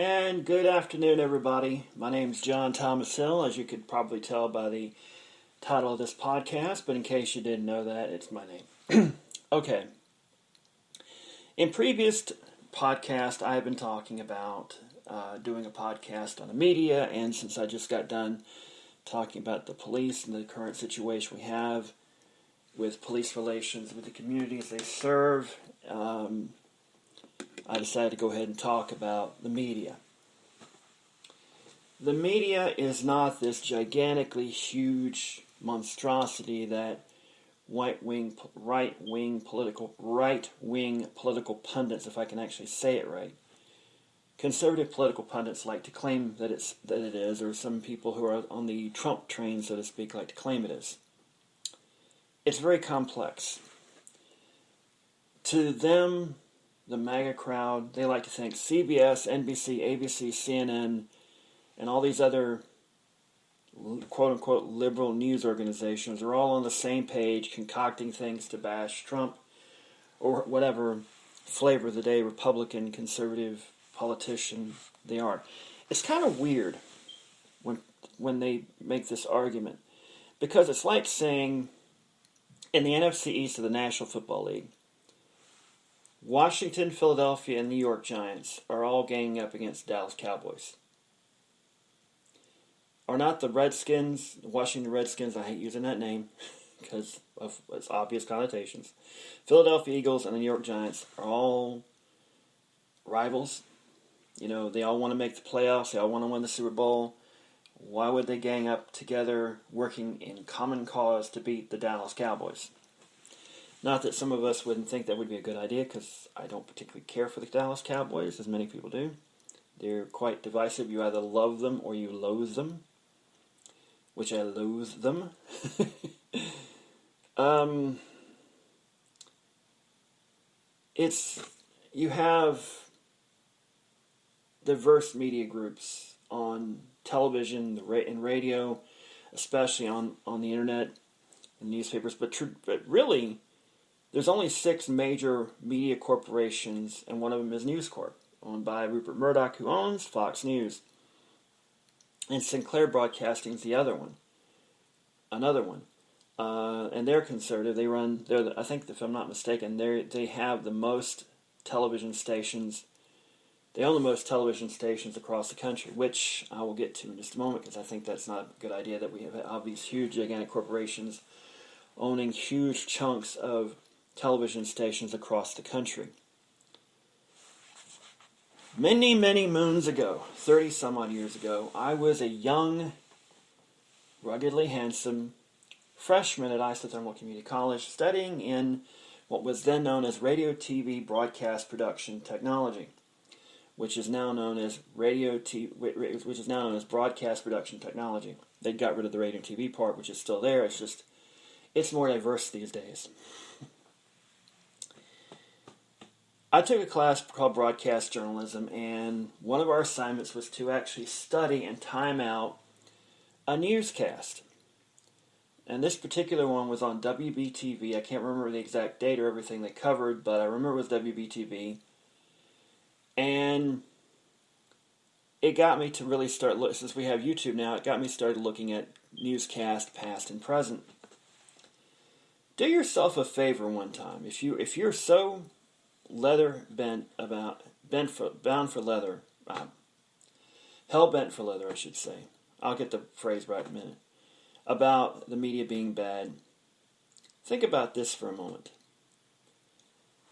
And good afternoon, everybody. My name is John Thomas Hill, as you could probably tell by the title of this podcast, but in case you didn't know that, it's my name. Okay. In previous podcast, I have been talking about doing a podcast on the media, and since I just got done talking about the police and the current situation we have with police relations with the communities they serve, I decided to go ahead and talk about the media. The media is not this gigantically huge monstrosity that right-wing political pundits, if I can actually say it right, conservative political pundits like to claim that it is, or some people who are on the Trump train, so to speak, like to claim it is. It's very complex. To them, the MAGA crowd, they like to think CBS, NBC, ABC, CNN, and all these other quote-unquote liberal news organizations are all on the same page concocting things to bash Trump or whatever flavor of the day Republican, conservative politician they are. It's kind of weird when they make this argument, because it's like saying in the NFC East of the National Football League, Washington, Philadelphia, and New York Giants are all ganging up against Dallas Cowboys. Are not the Redskins, the Washington Redskins, I hate using that name because of its obvious connotations, Philadelphia Eagles and the New York Giants are all rivals. You know, they all want to make the playoffs, they all want to win the Super Bowl. Why would they gang up together working in common cause to beat the Dallas Cowboys? Not that some of us wouldn't think that would be a good idea, because I don't particularly care for the Dallas Cowboys, as many people do. They're quite divisive. You either love them or you loathe them, which I loathe them. You have diverse media groups on television and radio, especially on the internet and newspapers, but really, there's only 6 major media corporations, and one of them is News Corp, owned by Rupert Murdoch, who owns Fox News. And Sinclair Broadcasting is the other one. Another one. And they're conservative. I think, if I'm not mistaken, they have the most television stations. They own the most television stations across the country, which I will get to in just a moment, because I think that's not a good idea that we have all these huge, gigantic corporations owning huge chunks of television stations across the country. Many, many moons ago, 30 some odd years ago, I was a young, ruggedly handsome freshman at Isothermal Community College, studying in what was then known as radio, TV, broadcast production technology, which is now known as broadcast production technology. They got rid of the radio and TV part, which is still there. It's more diverse these days. I took a class called Broadcast Journalism, and one of our assignments was to actually study and time out a newscast. And this particular one was on WBTV. I can't remember the exact date or everything they covered, but I remember it was WBTV. And it got me to really start, since we have YouTube now, it got me started looking at newscast past and present. Do yourself a favor one time. If you're so bound for leather, hell bent for leather, I should say. I'll get the phrase right in a minute. About the media being bad. Think about this for a moment.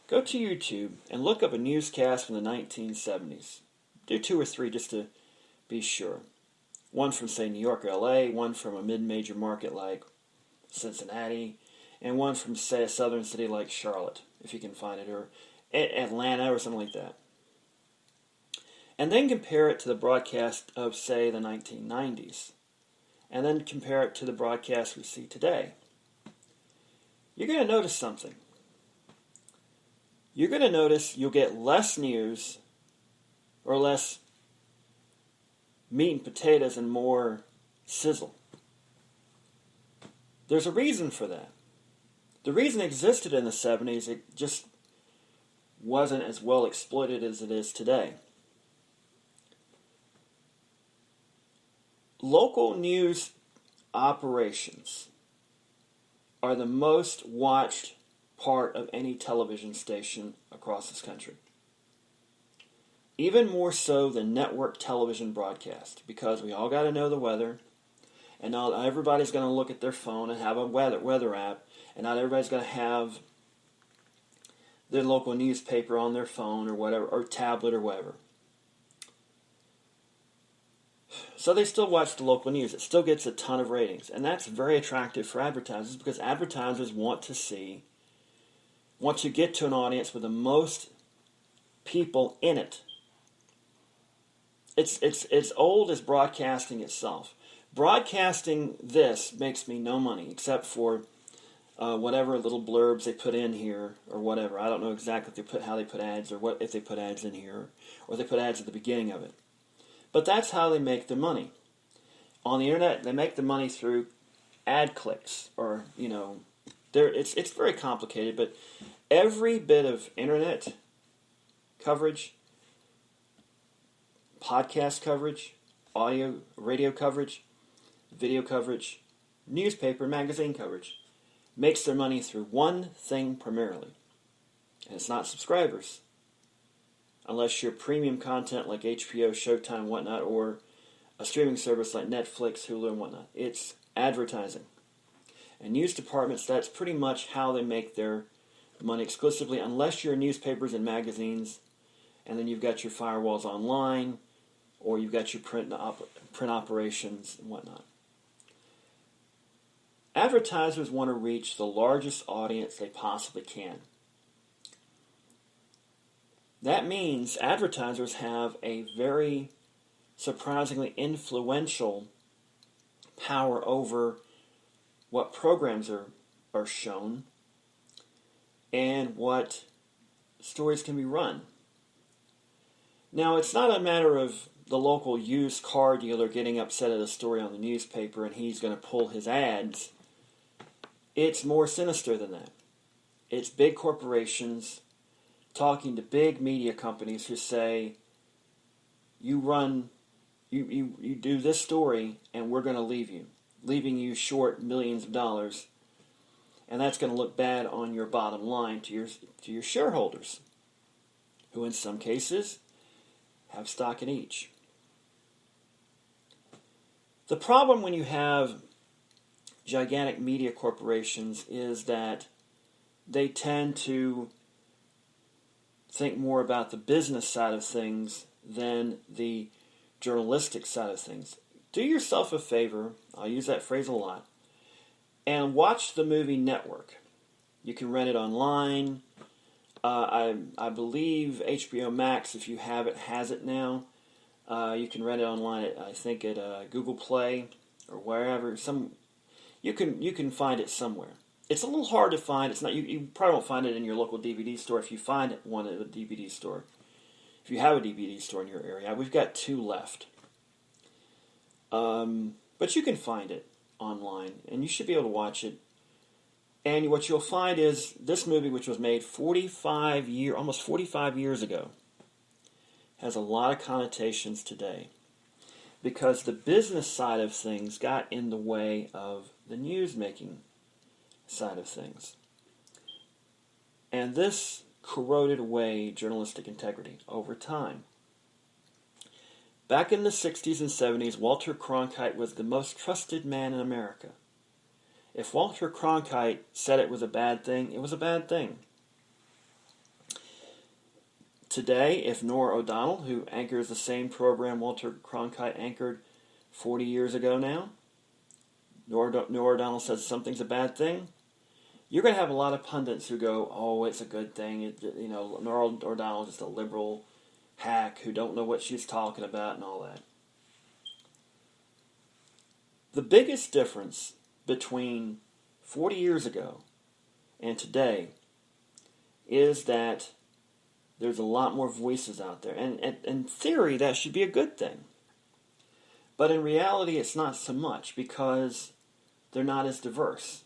Go to YouTube and look up a newscast from the 1970s. Do 2 or 3 just to be sure. One from, say, New York or LA, one from a mid-major market like Cincinnati, and one from, say, a southern city like Charlotte, if you can find it, or Atlanta or something like that. And then compare it to the broadcast of, say, the 1990s. And then compare it to the broadcast we see today. You're going to notice something. You're going to notice you'll get less news, or less meat and potatoes and more sizzle. There's a reason for that. The reason it existed in the 70s, it just wasn't as well exploited as it is today. Local news operations are the most watched part of any television station across this country. Even more so than network television broadcast, because we all got to know the weather, and not everybody's going to look at their phone and have a weather app, and not everybody's going to have their local newspaper on their phone or whatever, or tablet or whatever. So they still watch the local news. It still gets a ton of ratings, and that's very attractive for advertisers because advertisers want to get to an audience with the most people in it. It's as old as broadcasting itself. Broadcasting this makes me no money except for whatever little blurbs they put in here or whatever. I don't know exactly how they put ads, or if they put ads in here, or they put ads at the beginning of it. But that's how they make their money. On the internet, they make the money through ad clicks, or it's very complicated. But every bit of internet coverage, podcast coverage, audio, radio coverage, video coverage, newspaper, magazine coverage makes their money through one thing primarily. And it's not subscribers. Unless you're premium content like HBO, Showtime, and whatnot, or a streaming service like Netflix, Hulu, and whatnot. It's advertising. And news departments, that's pretty much how they make their money exclusively, unless you're newspapers and magazines, and then you've got your firewalls online, or you've got your print operations and whatnot. Advertisers want to reach the largest audience they possibly can. That means advertisers have a very surprisingly influential power over what programs are shown and what stories can be run. Now, it's not a matter of the local used car dealer getting upset at a story on the newspaper and he's going to pull his ads. It's more sinister than that. It's big corporations talking to big media companies who say, you do this story and we're going to leaving you short millions of dollars, and that's going to look bad on your bottom line to your shareholders, who in some cases have stock in each. The problem when you have gigantic media corporations is that they tend to think more about the business side of things than the journalistic side of things. Do yourself a favor, I'll use that phrase a lot, and watch the movie Network. You can rent it online. I believe HBO Max, if you have it, has it now. You can rent it online at Google Play or wherever. You can find it somewhere. It's a little hard to find. It's not. You probably won't find it in your local DVD store. If you find one at a DVD store, if you have a DVD store in your area, we've got 2 left. But you can find it online, and you should be able to watch it. And what you'll find is this movie, which was made almost 45 years ago, has a lot of connotations today, because the business side of things got in the way of the news-making side of things. And this corroded away journalistic integrity over time. Back in the 60s and 70s, Walter Cronkite was the most trusted man in America. If Walter Cronkite said it was a bad thing, it was a bad thing. Today, if Norah O'Donnell, who anchors the same program Walter Cronkite anchored 40 years ago now, Norah O'Donnell says something's a bad thing, you're going to have a lot of pundits who go, oh, it's a good thing. Norah O'Donnell is just a liberal hack who don't know what she's talking about and all that. The biggest difference between 40 years ago and today is that there's a lot more voices out there. And in theory, that should be a good thing. But in reality, it's not so much, because they're not as diverse.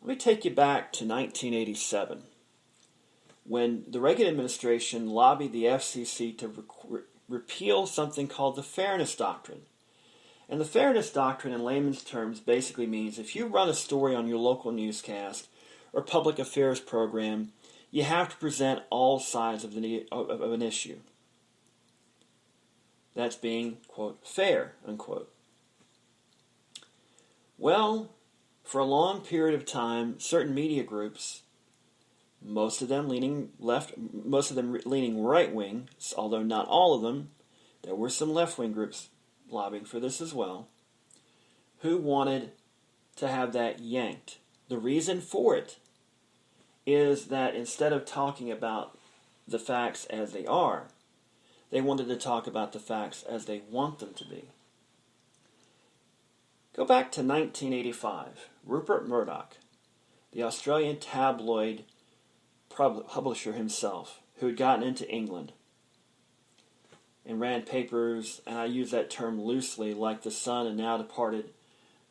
Let me take you back to 1987, when the Reagan administration lobbied the FCC to repeal something called the Fairness Doctrine. And the Fairness Doctrine, in layman's terms, basically means if you run a story on your local newscast or public affairs program, you have to present all sides of an issue. That's being, quote, fair, unquote. Well, for a long period of time, certain media groups, most of them leaning left, most of them leaning right-wing, although not all of them, there were some left-wing groups lobbying for this as well, who wanted to have that yanked. The reason for it is that instead of talking about the facts as they are, they wanted to talk about the facts as they want them to be. Go back to 1985. Rupert Murdoch, the Australian tabloid publisher himself, who had gotten into England and ran papers, and I use that term loosely, like The Sun and now departed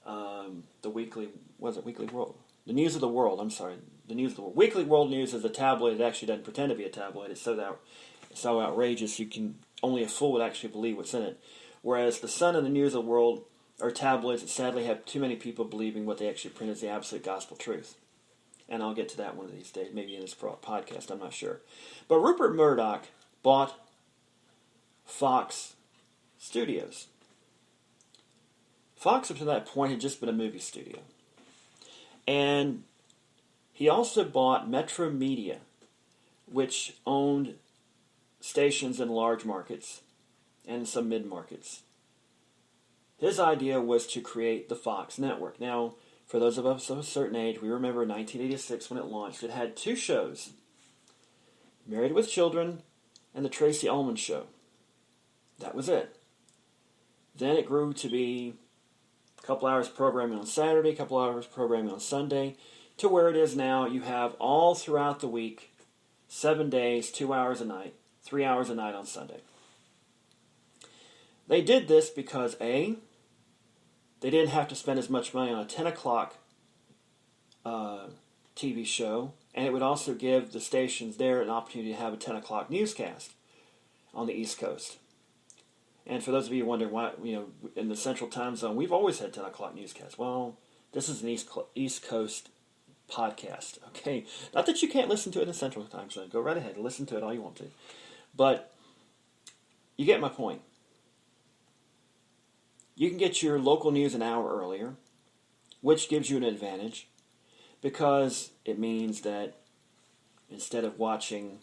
the Weekly World? The News of the World, I'm sorry. The News of the World. Weekly World News is a tabloid. It actually doesn't pretend to be a tabloid. It's so outrageous only a fool would actually believe what's in it. Whereas The Sun and the News of the World are tabloids that sadly have too many people believing what they actually print is the absolute gospel truth. And I'll get to that one of these days, maybe in this podcast, I'm not sure. But Rupert Murdoch bought Fox Studios. Fox, up to that point, had just been a movie studio. And he also bought Metro Media, which owned stations in large markets and some mid-markets. His idea was to create the Fox network. Now, for those of us of a certain age, we remember 1986 when it launched. It had two shows, Married with Children and The Tracy Ullman Show. That was it. Then it grew to be a couple hours programming on Saturday, a couple hours programming on Sunday, to where it is now. You have all throughout the week, 7 days, 2 hours a night, 3 hours a night on Sunday. They did this because, A, they didn't have to spend as much money on a 10 o'clock TV show, and it would also give the stations there an opportunity to have a 10 o'clock newscast on the East Coast. And for those of you wondering why, in the Central Time Zone, we've always had 10 o'clock newscasts. Well, this is an East Coast podcast, okay? Not that you can't listen to it in the Central Time Zone. Go right ahead and listen to it all you want to. But you get my point. You can get your local news an hour earlier, which gives you an advantage because it means that instead of watching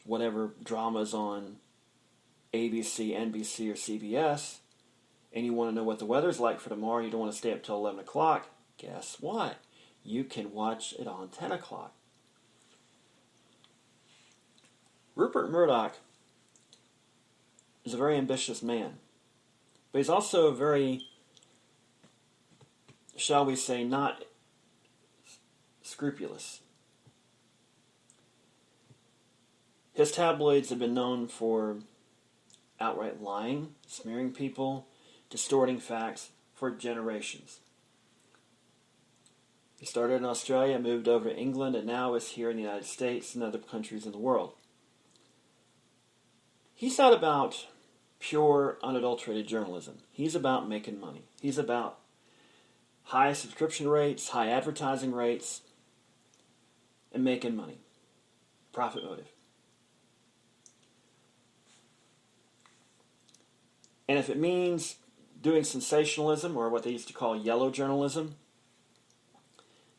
whatever dramas on ABC, NBC, or CBS, and you want to know what the weather's like for tomorrow, you don't want to stay up till 11 o'clock, guess what? You can watch it on 10 o'clock. Rupert Murdoch is a very ambitious man. But he's also very, shall we say, not scrupulous. His tabloids have been known for outright lying, smearing people, distorting facts for generations. He started in Australia, moved over to England, and now is here in the United States and other countries in the world. He's not about pure, unadulterated journalism. He's about making money. He's about high subscription rates, high advertising rates, and making money. Profit motive. And if it means doing sensationalism, or what they used to call yellow journalism,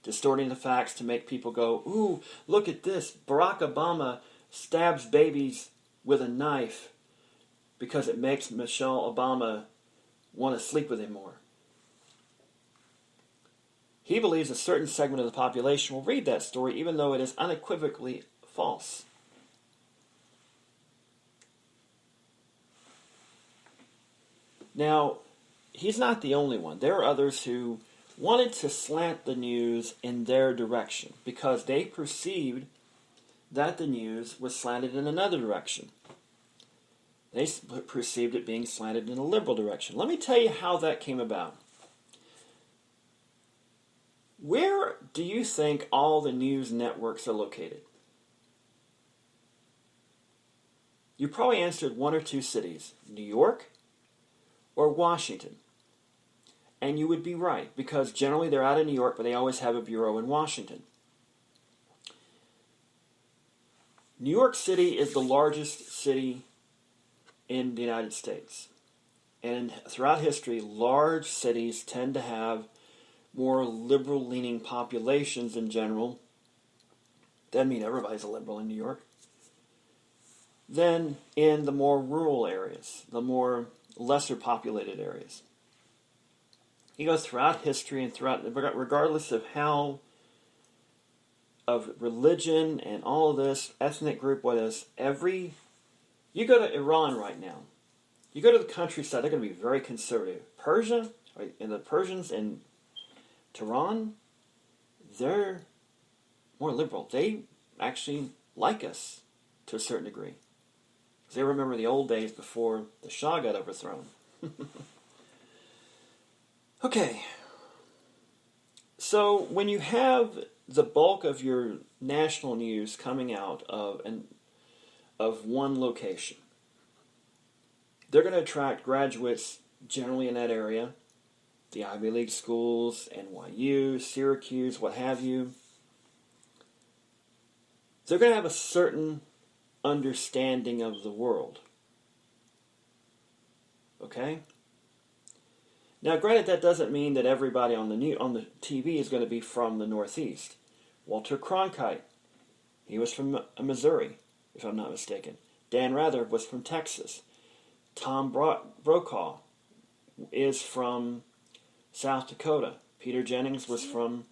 distorting the facts to make people go, ooh, look at this, Barack Obama stabs babies with a knife because it makes Michelle Obama want to sleep with him more. He believes a certain segment of the population will read that story even though it is unequivocally false. Now, he's not the only one. There are others who wanted to slant the news in their direction because they perceived that the news was slanted in another direction. They perceived it being slanted in a liberal direction. Let me tell you how that came about. Where do you think all the news networks are located? you probably answered one or two cities, New York or Washington. And you would be right, because generally they're out of New York, but they always have a bureau in Washington. New York City is the largest city in the United States. And throughout history, large cities tend to have more liberal-leaning populations in general. Doesn't mean everybody's a liberal in New York. Than in the more rural areas, the more lesser populated areas. You go throughout history and regardless of of religion and all of this, ethnic group, what is, you go to Iran right now, you go to the countryside, they're going to be very conservative. Persia, and the Persians in Tehran, they're more liberal. They actually like us to a certain degree. They remember the old days before the Shah got overthrown. Okay. So when you have the bulk of your national news coming out of one location, they're going to attract graduates generally in that area, the Ivy League schools, NYU, Syracuse, what have you. They're going to have a certain understanding of the world. Okay? Now, granted, that doesn't mean that everybody on the TV is going to be from the Northeast. Walter Cronkite, he was from Missouri, if I'm not mistaken. Dan Rather was from Texas. Tom Brokaw is from South Dakota. Peter Jennings was from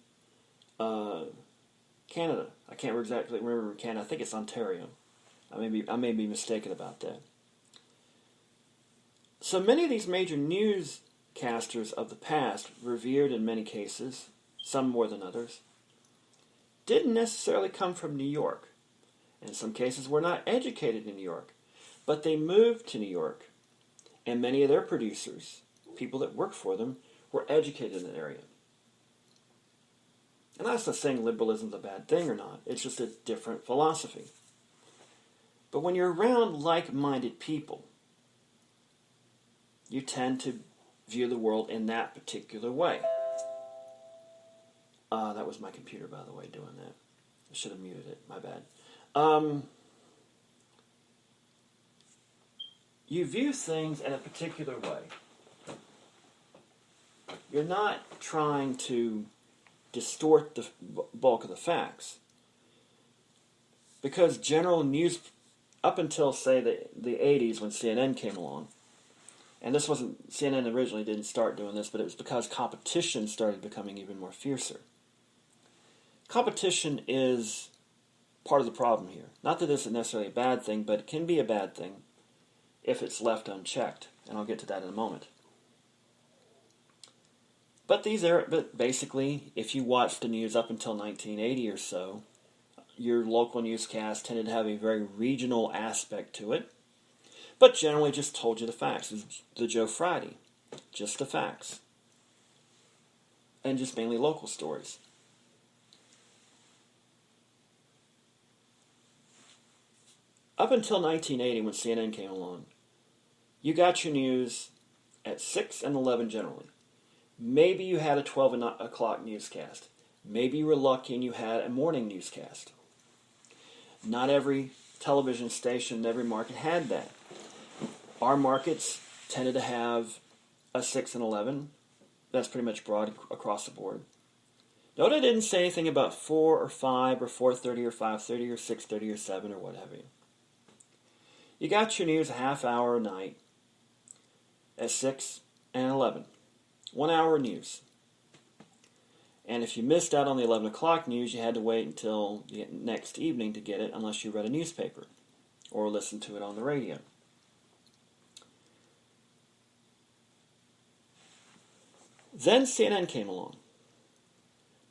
Canada. I can't exactly remember Canada. I think it's Ontario. I may be mistaken about that. So many of these major newscasters of the past, revered in many cases, some more than others, didn't necessarily come from New York. In some cases were not educated in New York, but they moved to New York, and many of their producers, people that worked for them, were educated in the area. And that's not saying liberalism is a bad thing or not. It's just a different philosophy. But when you're around like-minded people, you tend to view the world in that particular way. That was my computer, by the way, doing that. I should have muted it. My bad. You view things in a particular way. You're not trying to distort the bulk of the facts. Because general news, up until, say, the 80s when CNN came along, and this wasn't, CNN originally didn't start doing this, but it was because competition started becoming even more fiercer. Competition is part of the problem here. Not that this is necessarily a bad thing, but it can be a bad thing if it's left unchecked, and I'll get to that in a moment. But basically, if you watched the news up until 1980 or so, your local newscast tended to have a very regional aspect to it, but generally just told you the facts. It was the Joe Friday, just the facts, and just mainly local stories. Up until 1980, when CNN came along, you got your news at 6 and 11 generally. Maybe you had a 12 o'clock newscast. Maybe you were lucky and you had a morning newscast. Not every television station in every market had that. Our markets tended to have a 6 and 11. That's pretty much broad across the board. Note I didn't say anything about 4 or 5 or 4:30 or 5:30 or 6:30 or 7 or what have you. You got your news a half hour a night at 6 and 11. 1 hour news. And if you missed out on the 11 o'clock news, you had to wait until the next evening to get it unless you read a newspaper or listened to it on the radio. Then CNN came along.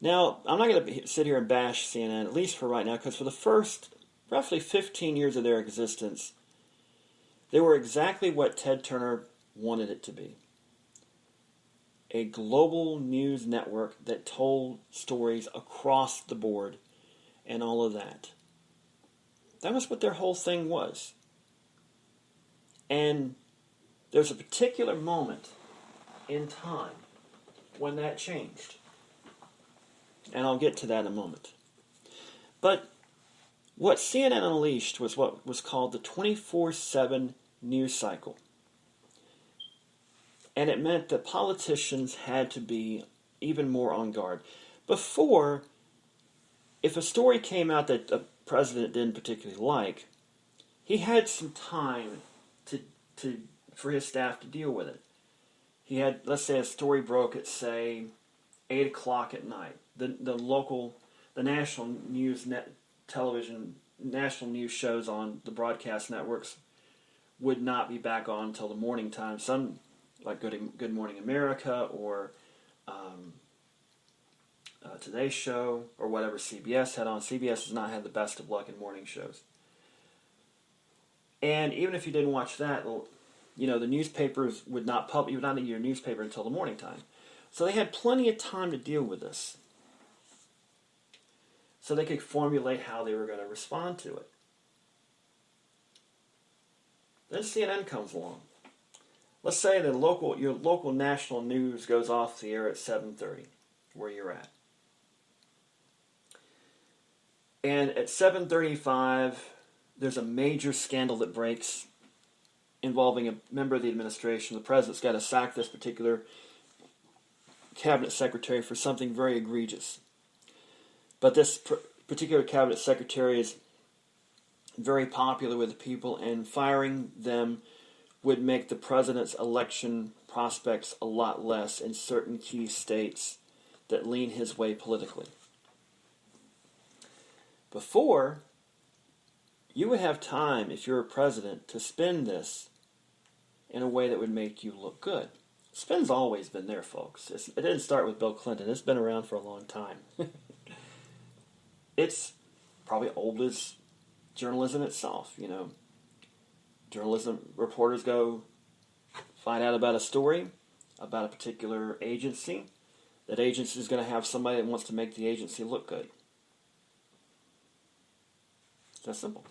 Now, I'm not going to sit here and bash CNN, at least for right now, because for the first roughly 15 years of their existence, they were exactly what Ted Turner wanted it to be. A global news network that told stories across the board and all of that. That was what their whole thing was. And there's a particular moment in time when that changed. And I'll get to that in a moment. But what CNN unleashed was what was called the 24/7 news cycle. And it meant that politicians had to be even more on guard. Before, if a story came out that a president didn't particularly like, he had some time for his staff to deal with it. He had, let's say, a story broke at, say, 8 o'clock at night. The national news national news shows on the broadcast networks would not be back on until the morning time. Some, like Good Morning America or Today's Show or whatever CBS had on. CBS has not had the best of luck in morning shows. And even if you didn't watch that, the newspapers would not you would not need your newspaper until the morning time. So they had plenty of time to deal with this. So they could formulate how they were going to respond to it. Then CNN comes along. Let's say your local national news goes off the air at 7:30, where you're at. And at 7:35, there's a major scandal that breaks involving a member of the administration. The president's got to sack this particular cabinet secretary for something very egregious. But this particular cabinet secretary is very popular with the people, and firing them would make the president's election prospects a lot less in certain key states that lean his way politically. Before, you would have time, if you're a president, to spin this in a way that would make you look good. Spin's always been there, folks. It didn't start with Bill Clinton. It's been around for a long time. It's probably old as journalism itself, Journalism reporters go find out about a story, about a particular agency. That agency is going to have somebody that wants to make the agency look good. It's that simple.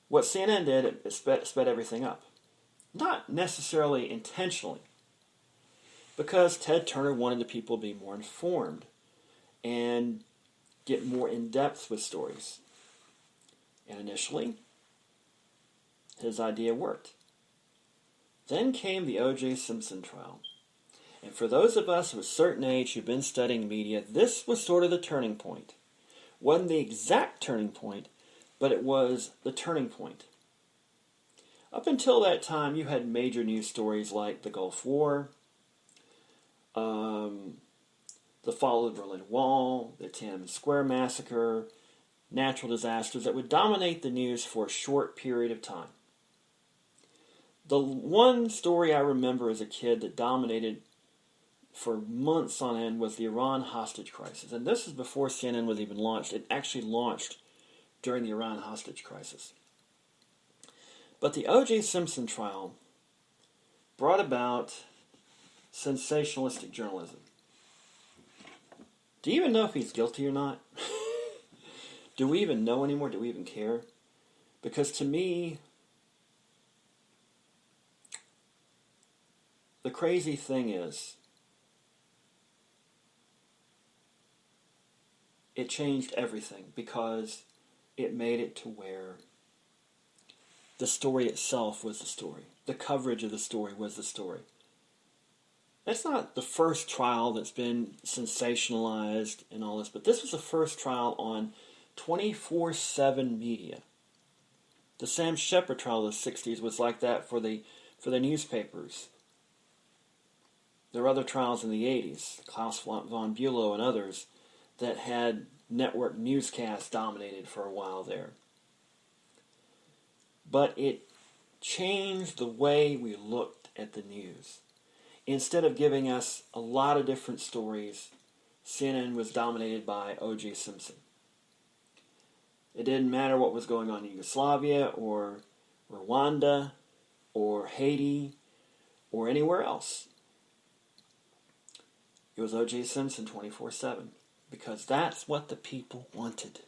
What CNN did, it sped everything up. Not necessarily intentionally, because Ted Turner wanted the people to be more informed and get more in depth with stories. And initially, his idea worked. Then came the O.J. Simpson trial. And for those of us of a certain age who've been studying media, this was sort of the turning point. Wasn't the exact turning point, but it was the turning point. Up until that time, you had major news stories like the Gulf War, the fall of the Berlin Wall, the Tiananmen Square massacre, natural disasters that would dominate the news for a short period of time. The one story I remember as a kid that dominated for months on end was the Iran hostage crisis. And this is before CNN was even launched. It actually launched during the Iran hostage crisis. But the O.J. Simpson trial brought about sensationalistic journalism. Do you even know if he's guilty or not? Do we even know anymore? Do we even care? Because to me, the crazy thing is, it changed everything because it made it to where the story itself was the story. The coverage of the story was the story. That's not the first trial that's been sensationalized and all this, but this was the first trial on 24/7 media. The Sam Shepard trial of the 60s was like that for the newspapers. There were other trials in the 80s, Klaus von Bülow and others, that had network newscasts dominated for a while there. But it changed the way we looked at the news. Instead of giving us a lot of different stories, CNN was dominated by O.J. Simpson. It didn't matter what was going on in Yugoslavia or Rwanda or Haiti or anywhere else. It was O.J. Simpson 24/7 because that's what the people wanted.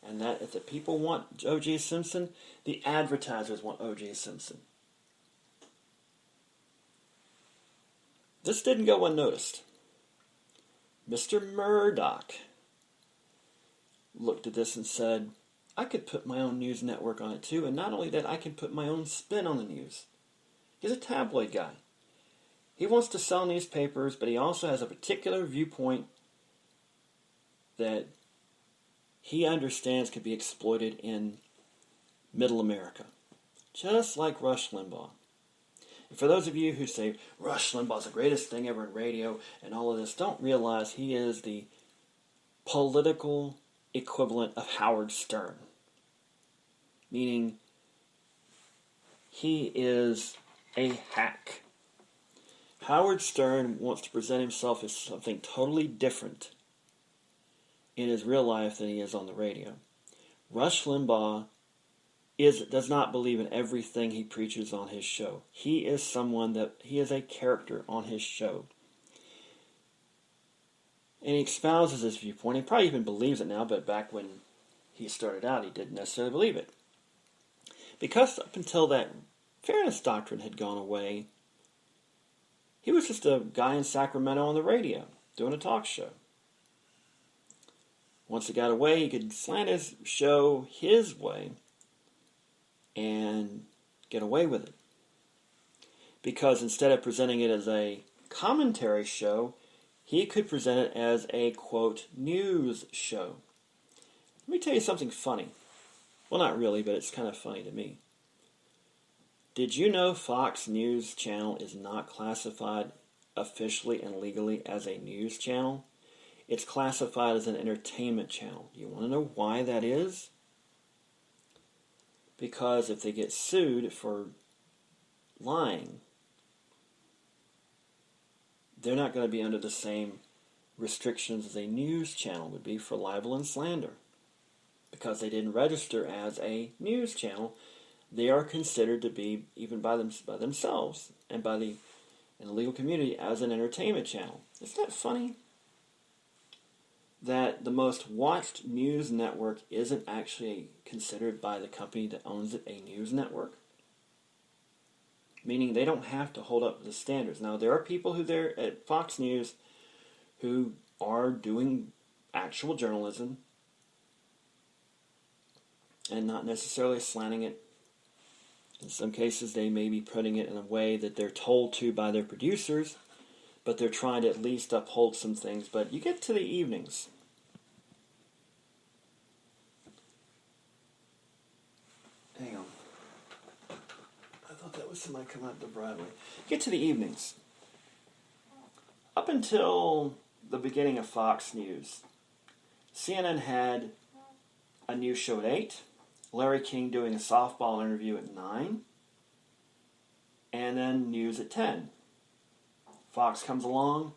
And that if the people want O.J. Simpson, the advertisers want O.J. Simpson. This didn't go unnoticed. Mr. Murdoch looked at this and said, I could put my own news network on it too, and not only that, I can put my own spin on the news. He's a tabloid guy. He wants to sell newspapers, but he also has a particular viewpoint that he understands could be exploited in middle America. Just like Rush Limbaugh. And for those of you who say, Rush Limbaugh's the greatest thing ever in radio and all of this, don't realize he is the political equivalent of Howard Stern. Meaning, he is a hack. Howard Stern wants to present himself as something totally different in his real life than he is on the radio. Rush Limbaugh does not believe in everything he preaches on his show. He is a character on his show. And he espouses his viewpoint. He probably even believes it now, but back when he started out, he didn't necessarily believe it. Because up until that fairness doctrine had gone away, he was just a guy in Sacramento on the radio, doing a talk show. Once it got away, he could slant his show his way and get away with it. Because instead of presenting it as a commentary show, he could present it as a, quote, news show. Let me tell you something funny. Well, not really, but it's kind of funny to me. Did you know Fox News Channel is not classified officially and legally as a news channel? It's classified as an entertainment channel. You want to know why that is? Because if they get sued for lying, they're not going to be under the same restrictions as a news channel would be for libel and slander. Because they didn't register as a news channel, they are considered to be, even by themselves and in the legal community, as an entertainment channel. Isn't that funny? That the most watched news network isn't actually considered by the company that owns it a news network. Meaning they don't have to hold up the standards. Now, there are people who there at Fox News who are doing actual journalism and not necessarily slanting it. In some cases, they may be putting it in a way that they're told to by their producers, but they're trying to at least uphold some things. But you get to the evenings. Hang on. I thought that was somebody coming up to Broadway. Get to the evenings. Up until the beginning of Fox News, CNN had a news show at 8, Larry King doing a softball interview at 9, and then news at 10. Fox comes along,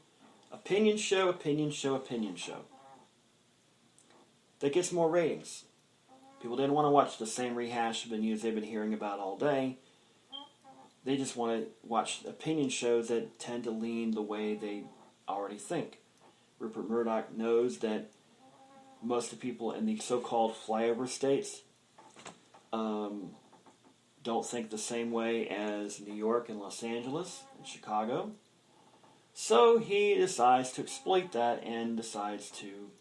opinion show, opinion show, opinion show. That gets more ratings. People didn't want to watch the same rehash of the news they've been hearing about all day. They just want to watch opinion shows that tend to lean the way they already think. Rupert Murdoch knows that most of the people in the so-called flyover states don't think the same way as New York and Los Angeles and Chicago. So he decides to exploit that and decides to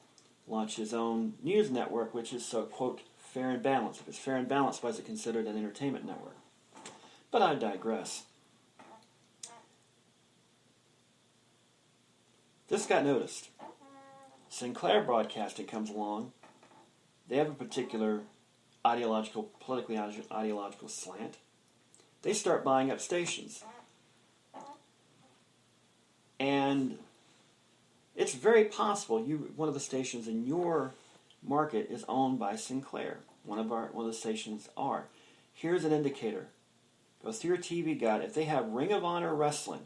launch his own news network, which is so, quote, fair and balanced. If it's fair and balanced, why is it considered an entertainment network? But I digress. This got noticed. Sinclair Broadcasting comes along. They have a particular politically ideological slant. They start buying up stations. And it's very possible one of the stations in your market is owned by Sinclair. One of the stations are. Here's an indicator. Go through your TV guide. If they have Ring of Honor Wrestling,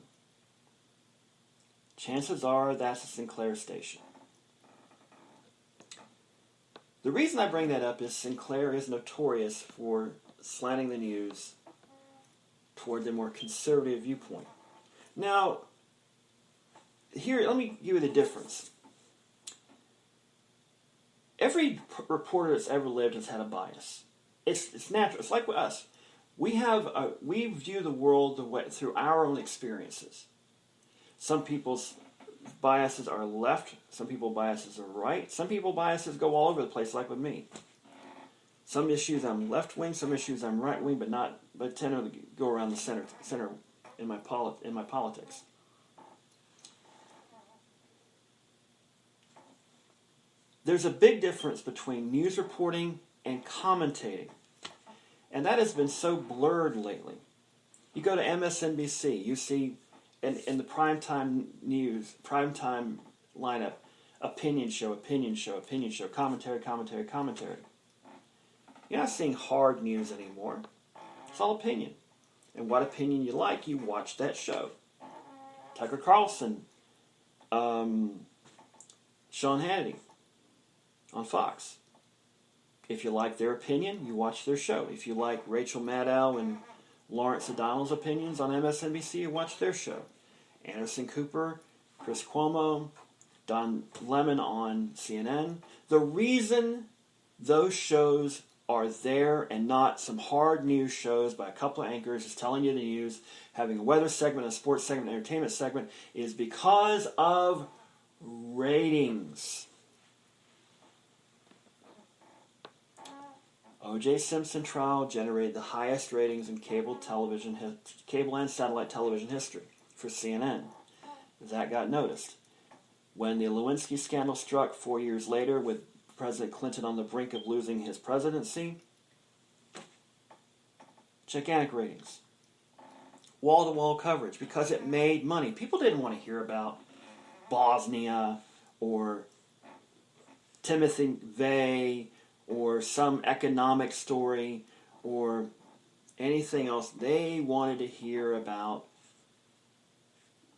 chances are that's a Sinclair station. The reason I bring that up is Sinclair is notorious for slanting the news toward the more conservative viewpoint. Now, here, let me give you the difference. every reporter that's ever lived has had a bias. It's natural. It's like with us. We view the world through our own experiences. Some people's biases are left. Some people's biases are right. Some people's biases go all over the place, like with me. Some issues I'm left wing. Some issues I'm right wing, but tend to go around the center in my politics. There's a big difference between news reporting and commentating. And that has been so blurred lately. You go to MSNBC, you see in the primetime news, primetime lineup, opinion show, commentary. You're not seeing hard news anymore. It's all opinion. And what opinion you like, you watch that show. Tucker Carlson, Sean Hannity on Fox. If you like their opinion, you watch their show. If you like Rachel Maddow and Lawrence O'Donnell's opinions on MSNBC, you watch their show. Anderson Cooper, Chris Cuomo, Don Lemon on CNN. The reason those shows are there and not some hard news shows by a couple of anchors just telling you the news, having a weather segment, a sports segment, an entertainment segment, is because of ratings. O.J. Simpson trial generated the highest ratings in cable and satellite television history for CNN. That got noticed. When the Lewinsky scandal struck 4 years later with President Clinton on the brink of losing his presidency, gigantic ratings. Wall-to-wall coverage because it made money. People didn't want to hear about Bosnia or Timothy Veigh or some economic story or anything else. They wanted to hear about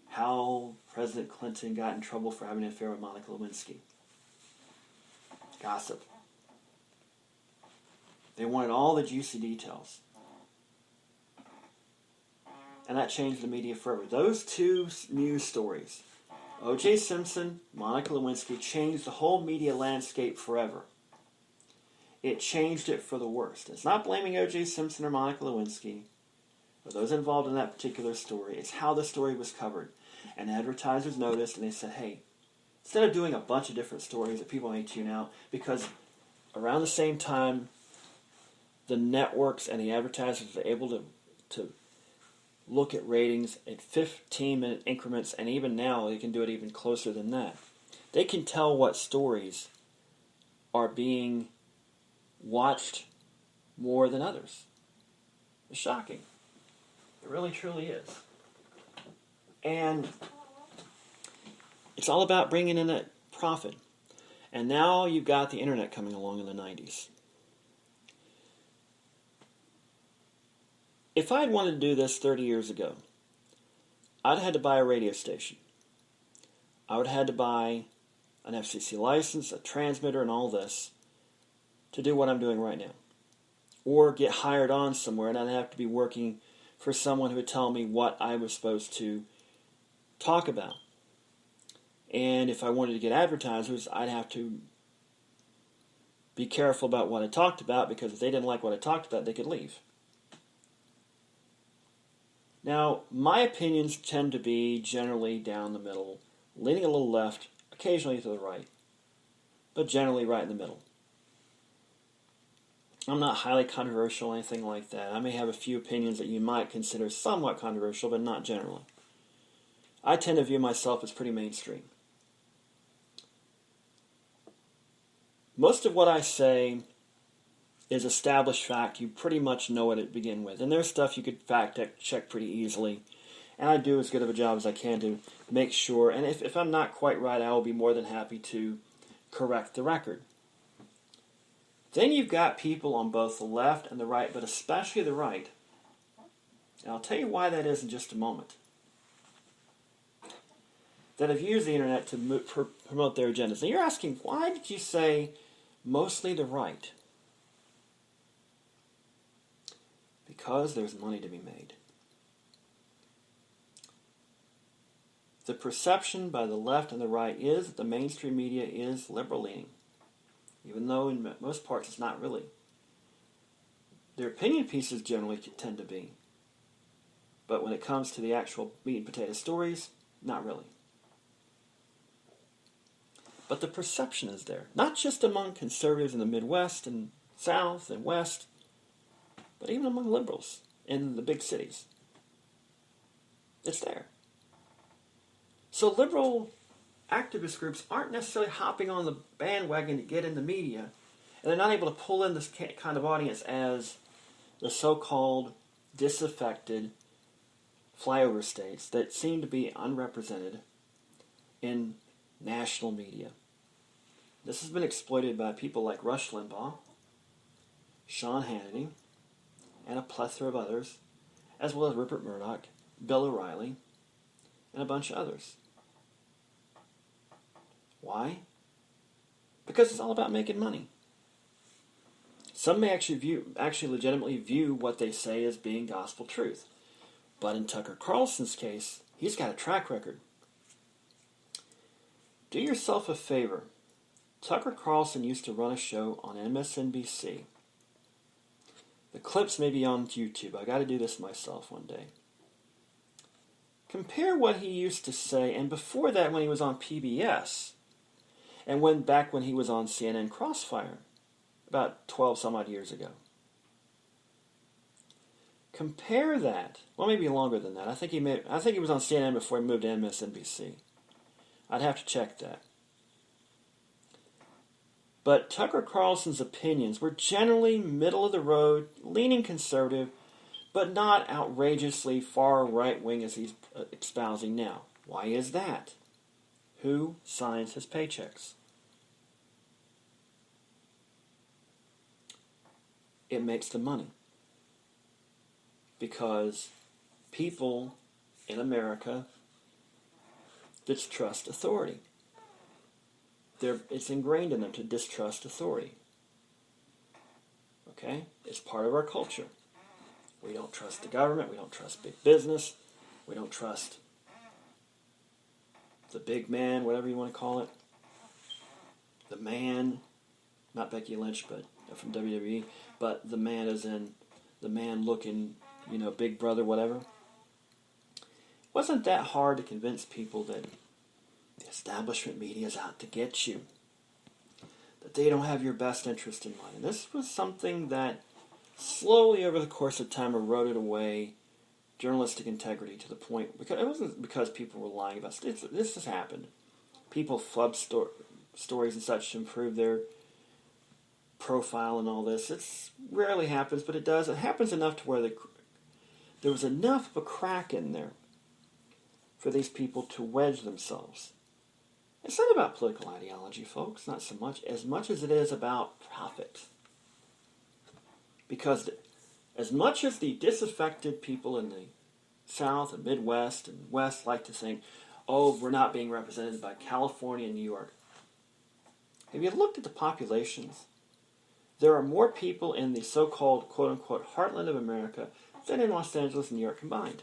how President Clinton got in trouble for having an affair with Monica Lewinsky. Gossip. They wanted all the juicy details. And that changed the media forever. Those two news stories, O.J. Simpson, Monica Lewinsky, changed the whole media landscape forever. It changed it for the worst. It's not blaming O.J. Simpson or Monica Lewinsky or those involved in that particular story. It's how the story was covered. And advertisers noticed and they said, hey, instead of doing a bunch of different stories that people may tune out, because around the same time, the networks and the advertisers are able to look at ratings at 15-minute increments, and even now they can do it even closer than that. They can tell what stories are being watched more than others. It's shocking. It really, truly is. And it's all about bringing in that profit. And now you've got the internet coming along in the 90s. If I had wanted to do this 30 years ago, I'd have had to buy a radio station. I would have had to buy an FCC license, a transmitter, and all this to do what I'm doing right now. Or get hired on somewhere, and I'd have to be working for someone who would tell me what I was supposed to talk about. And if I wanted to get advertisers, I'd have to be careful about what I talked about, because if they didn't like what I talked about, they could leave. Now, my opinions tend to be generally down the middle, leaning a little left, occasionally to the right, but generally right in the middle. I'm not highly controversial or anything like that. I may have a few opinions that you might consider somewhat controversial, but not generally. I tend to view myself as pretty mainstream. Most of what I say is established fact. You pretty much know it to begin with. And there's stuff you could fact check pretty easily. And I do as good of a job as I can to make sure. And if I'm not quite right, I will be more than happy to correct the record. Then you've got people on both the left and the right, but especially the right. And I'll tell you why that is in just a moment. That have used the internet to promote their agendas. And you're asking, why did you say mostly the right? Because there's money to be made. The perception by the left and the right is that the mainstream media is liberal-leaning. even though in most parts it's not really. Their opinion pieces generally tend to be. But when it comes to the actual meat and potato stories, not really. But the perception is there, not just among conservatives in the Midwest and South and West, but even among liberals in the big cities. It's there. So liberal activist groups aren't necessarily hopping on the bandwagon to get in the media, and they're not able to pull in this kind of audience as the so-called disaffected flyover states that seem to be unrepresented in national media. This has been exploited by people like Rush Limbaugh, Sean Hannity, and a plethora of others, as well as Rupert Murdoch, Bill O'Reilly, and a bunch of others. Why? Because it's all about making money. Some may actually legitimately view what they say as being gospel truth. But in Tucker Carlson's case, he's got a track record. Do yourself a favor. Tucker Carlson used to run a show on MSNBC. The clips may be on YouTube. I got to do this myself one day. Compare what he used to say, and before that when he was on PBS, and back when he was on CNN Crossfire, about 12 some odd years ago. Compare that. Well, maybe longer than that. I think he was on CNN before he moved to MSNBC. I'd have to check that. But Tucker Carlson's opinions were generally middle of the road, leaning conservative, but not outrageously far right wing as he's espousing now. Why is that? Who signs his paychecks? It makes the money. Because people in America distrust authority. It's ingrained in them to distrust authority. Okay? It's part of our culture. We don't trust the government. We don't trust big business. We don't trust the big man, whatever you want to call it. The man, not Becky Lynch, but from WWE, but the man as in the man looking, Big Brother, whatever. It wasn't that hard to convince people that the establishment media is out to get you, that they don't have your best interest in mind. And this was something that slowly over the course of time eroded away journalistic integrity to the point, because it wasn't because people were lying about it. This has happened. People flub stories and such to improve their profile and all this. It rarely happens, but it does. It happens enough to where there was enough of a crack in there for these people to wedge themselves. It's not about political ideology, folks, not so much as it is about profit. Because as much as the disaffected people in the South and Midwest and West like to think, oh, we're not being represented by California and New York. Have you looked at the populations? There are more people in the so-called, quote-unquote, heartland of America than in Los Angeles and New York combined.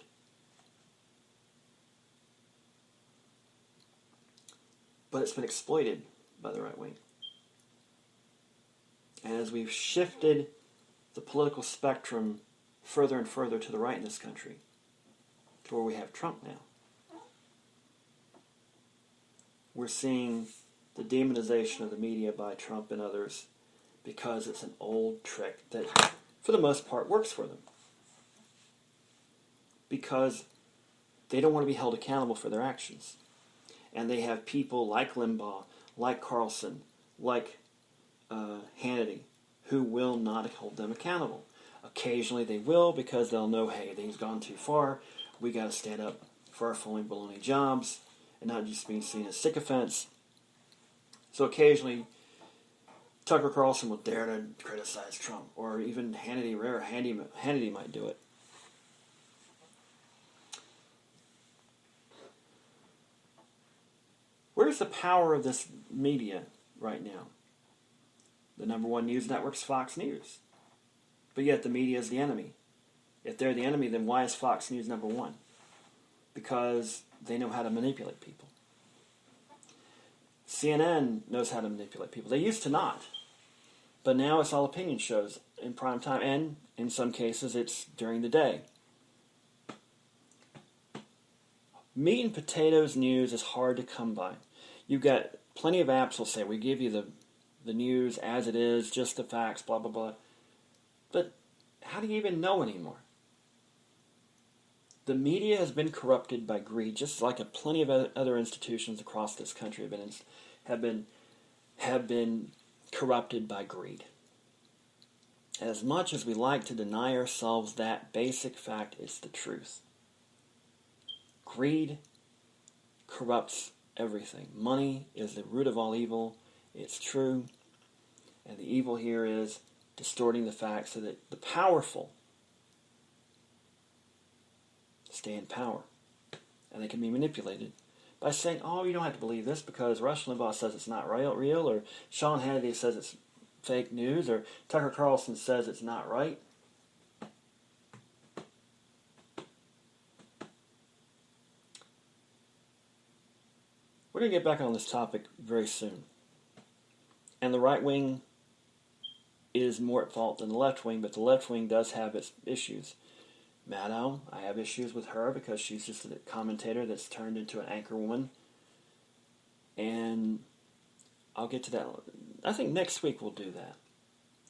But it's been exploited by the right wing. And as we've shifted the political spectrum further and further to the right in this country, to where we have Trump now, we're seeing the demonization of the media by Trump and others because it's an old trick that, for the most part, works for them. Because they don't want to be held accountable for their actions. And they have people like Limbaugh, like Carlson, like Hannity, who will not hold them accountable. Occasionally they will, because they'll know, hey, things gone too far. We got to stand up for our phony baloney jobs and not just being seen as sycophants. So occasionally Tucker Carlson will dare to criticize Trump, or even Hannity might do it. Where's the power of this media right now? The number one news network's Fox News. But yet the media is the enemy. If they're the enemy, then why is Fox News number one? Because they know how to manipulate people. CNN knows how to manipulate people. They used to not. But now it's all opinion shows in prime time, and in some cases it's during the day. Meat and potatoes news is hard to come by. You've got plenty of apps will say, we give you the news as it is, just the facts, blah, blah, blah. But how do you even know anymore? The media has been corrupted by greed, just like plenty of other institutions across this country have been corrupted by greed. As much as we like to deny ourselves that basic fact, it's the truth. Greed corrupts everything. Money is the root of all evil. It's true. And the evil here is distorting the facts so that the powerful stay in power. And they can be manipulated by saying, oh, you don't have to believe this because Rush Limbaugh says it's not real, or Sean Hannity says it's fake news, or Tucker Carlson says it's not right. We're going to get back on this topic very soon. And the right wing is more at fault than the left wing, but the left wing does have its issues. Maddow, I have issues with her because she's just a commentator that's turned into an anchor woman. And I'll get to that. I think next week we'll do that.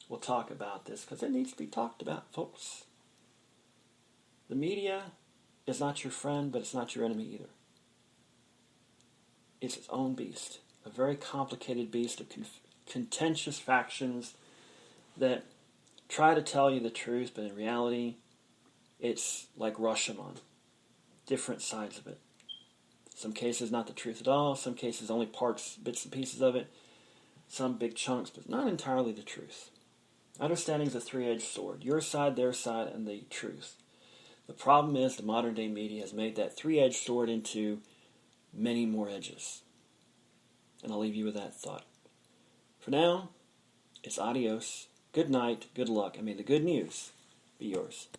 We'll talk about this because it needs to be talked about, folks. The media is not your friend, but it's not your enemy either. It's its own beast, a very complicated beast of contentious factions that try to tell you the truth, but in reality, it's like Rashomon, different sides of it. Some cases not the truth at all, some cases only parts, bits and pieces of it, some big chunks, but not entirely the truth. Understanding is a three-edged sword, your side, their side, and the truth. The problem is the modern day media has made that three-edged sword into many more edges. And I'll leave you with that thought. For now, it's adios, good night, good luck, and may the good news be yours.